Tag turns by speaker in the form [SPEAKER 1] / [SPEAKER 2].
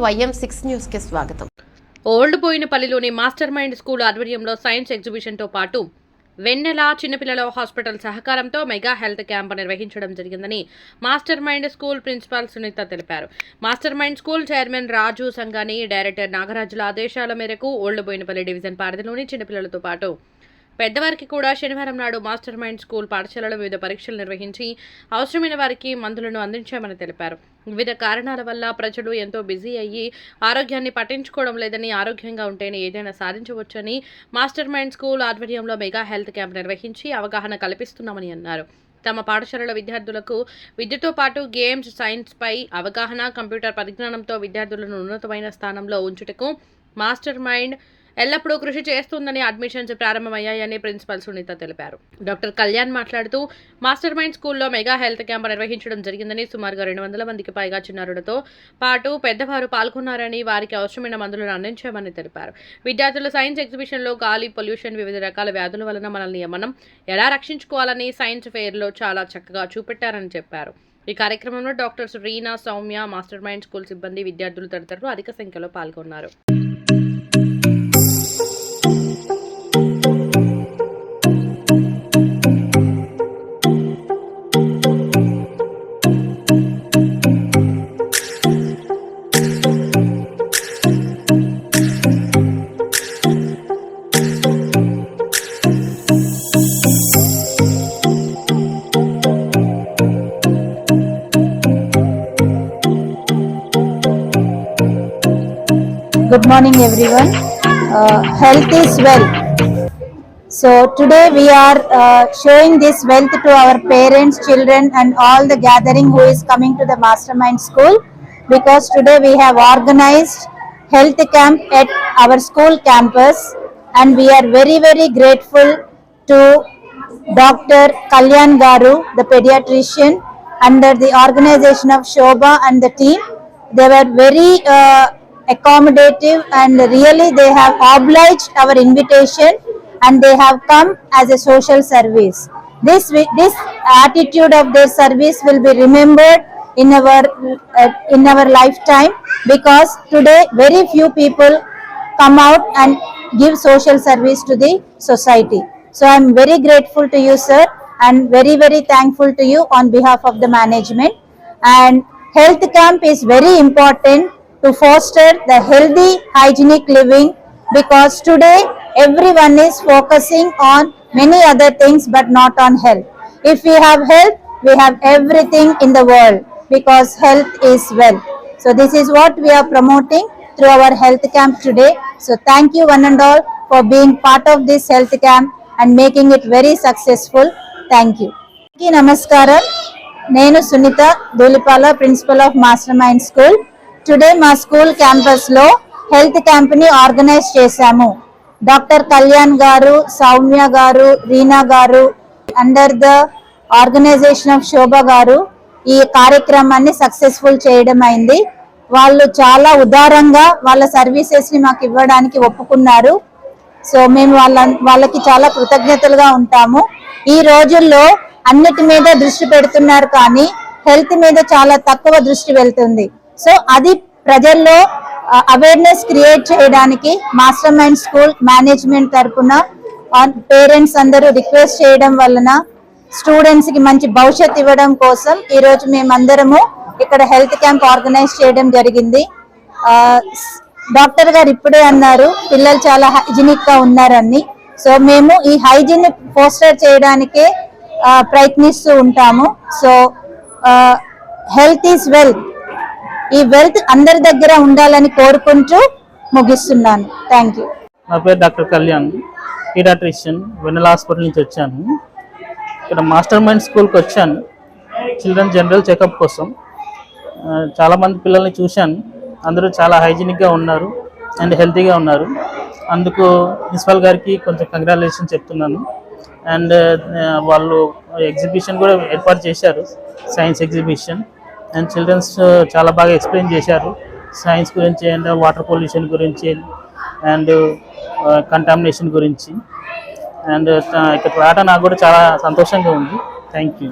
[SPEAKER 1] YM6 news కి స్వాగతం.
[SPEAKER 2] Old బోయినపల్లిలోని master mind school ఆధ్వర్యంలో సైన్స్ ఎగ్జిబిషన్ తో పాటు వెన్నెల చిన్నపిల్లల హాస్పిటల్ సహకారంతో మెగా హెల్త్ క్యాంప్ నిర్వహించడం జరిగిందని master mind school principal Sunitha తెలిపారు. Master mind school chairman Raju Sangani, director నాగరాజుల ఆదేశాల మేరకు ఓల్డ్ బోయినపల్లి డివిజన్ పరిధిలోని చిన్నపిల్లలతో పాటు పెద్దవారికి కూడా శనివారం నాడు మాస్టర్ మైండ్ స్కూల్ పాఠశాలలో వివిధ పరీక్షలు నిర్వహించి అవసరమైన వారికి మందులను అందించామని తెలిపారు. వివిధ కారణాల వల్ల ప్రజలు ఎంతో బిజీ అయ్యి ఆరోగ్యాన్ని పట్టించుకోవడం లేదని, ఆరోగ్యంగా ఉంటేనే ఏదైనా సాధించవచ్చని మాస్టర్ మైండ్ స్కూల్ ఆధ్వర్యంలో మెగా హెల్త్ క్యాంప్ నిర్వహించి అవగాహన కల్పిస్తున్నామని అన్నారు. తమ పాఠశాలలో విద్యార్థులకు విద్యతో పాటు గేమ్స్, సైన్స్ పై అవగాహన, కంప్యూటర్ పరిజ్ఞానంతో విద్యార్థులను ఉన్నతమైన స్థానంలో ఉంచుటకు మాస్టర్ మైండ్ ఎల్లప్పుడూ కృషి చేస్తుందని అడ్మిషన్స్ ప్రారంభమయ్యాయని ప్రిన్సిపల్ సునీత తెలిపారు. డాక్టర్ కళ్యాణ్ మాట్లాడుతూ మాస్టర్ మైండ్ స్కూల్లో మెగా హెల్త్ క్యాంప్ నిర్వహించడం జరిగిందని, సుమారుగా 200 మందికి పైగా చిన్నారులతో పాటు పెద్దవారు పాల్గొన్నారని, వారికి అవసరమైన మందులను అందించామని తెలిపారు. విద్యార్థుల సైన్స్ ఎగ్జిబిషన్లో గాలి పొల్యూషన్, వివిధ రకాల వ్యాధుల వలన మనల్ని మనం ఎలా రక్షించుకోవాలని సైన్స్ ఫెయిర్లో చాలా చక్కగా చూపెట్టారని చెప్పారు. ఈ కార్యక్రమంలో doctors Reena, Soumya, master mind school సిబ్బంది, విద్యార్థులు తదితరులు అధిక సంఖ్యలో పాల్గొన్నారు.
[SPEAKER 3] Good morning everyone. Health is wealth. So today we are showing this wealth to our parents, children and all the gathering who is coming to the Mastermind School, because today we have organized health camp at our school campus, and we are very grateful to Dr. Kalyan Garu, the pediatrician, under the organization of Shobha and the team. They were very accommodative and really they have obliged our invitation and they have come as a social service. This attitude of their service will be remembered in our lifetime, because today very few people come out and give social service to the society. So I am very grateful to you sir, and very thankful to you on behalf of the management. And health camp is very important to foster the healthy hygienic living, because today everyone is focusing on many other things but not on health. If we have health, we have everything in the world, because health is wealth. So this is what we are promoting through our health camp today. So thank you one and all for being part of this health camp and making it very successful. Thank you. Namaskaram. Nenu Sunita Dulipala, principal of Mastermind School. Today మా school క్యాంపస్లో health క్యాంప్ని organise చేశాము. Doctor Kalyan గారు, సౌమ్య గారు, రీనా గారు under the organisation of శోభ గారు ఈ కార్యక్రమాన్ని successful చేయడం అయింది. వాళ్ళు చాలా ఉదారంగా వాళ్ళ సర్వీసెస్ని మాకు ఇవ్వడానికి ఒప్పుకున్నారు. సో మేము వాళ్ళకి చాలా కృతజ్ఞతలుగా ఉంటాము. ఈ రోజుల్లో అన్నిటి మీద దృష్టి పెడుతున్నారు కానీ హెల్త్ మీద చాలా తక్కువ దృష్టి వెళ్తుంది. సో అది ప్రజల్లో అవేర్నెస్ క్రియేట్ చేయడానికి మాస్టర్ మైండ్ స్కూల్ మేనేజ్మెంట్ తరఫున పేరెంట్స్ అందరూ రిక్వెస్ట్ చేయడం వలన స్టూడెంట్స్ కి మంచి భవిష్యత్తు ఇవ్వడం కోసం ఈరోజు మేమందరము ఇక్కడ హెల్త్ క్యాంప్ ఆర్గనైజ్ చేయడం జరిగింది. డాక్టర్ గారు ఇప్పుడే అన్నారు పిల్లలు చాలా హైజీనిక్ గా ఉన్నారని. సో మేము ఈ హైజీన్ పోస్టర్ చేయడానికే ప్రయత్నిస్తూ ఉంటాము. So health is wealth. ఈ వెల్త్ అందరి దగ్గర ఉండాలని కోరుకుంటూ ముగిస్తున్నాను. Thank you.
[SPEAKER 4] నా పేరు డాక్టర్ కళ్యాణ్, పీడియాట్రిషియన్, వెన్నెల హాస్పిటల్ నుంచి వచ్చాను. ఇక్కడ మాస్టర్ మైండ్ స్కూల్కి వచ్చాను చిల్డ్రన్ జనరల్ చెకప్ కోసం. చాలామంది పిల్లల్ని చూశాను, అందరూ చాలా హైజీనిక్గా ఉన్నారు అండ్ హెల్తీగా ఉన్నారు. అందుకు ప్రిన్సిపల్ గారికి కొంచెం కంగ్రాచులేషన్ చెప్తున్నాను. అండ్ వాళ్ళు ఎగ్జిబిషన్ కూడా ఏర్పాటు చేశారు, సైన్స్ ఎగ్జిబిషన్. అండ్ చిల్డ్రన్స్ చాలా బాగా ఎక్స్ప్లెయిన్ చేశారు సైన్స్ గురించి అండ్ వాటర్ పొల్యూషన్ గురించి అండ్ కంటామినేషన్ గురించి. అండ్ ఇక్కడ రావడం నాకు కూడా చాలా సంతోషంగా ఉంది. Thank you.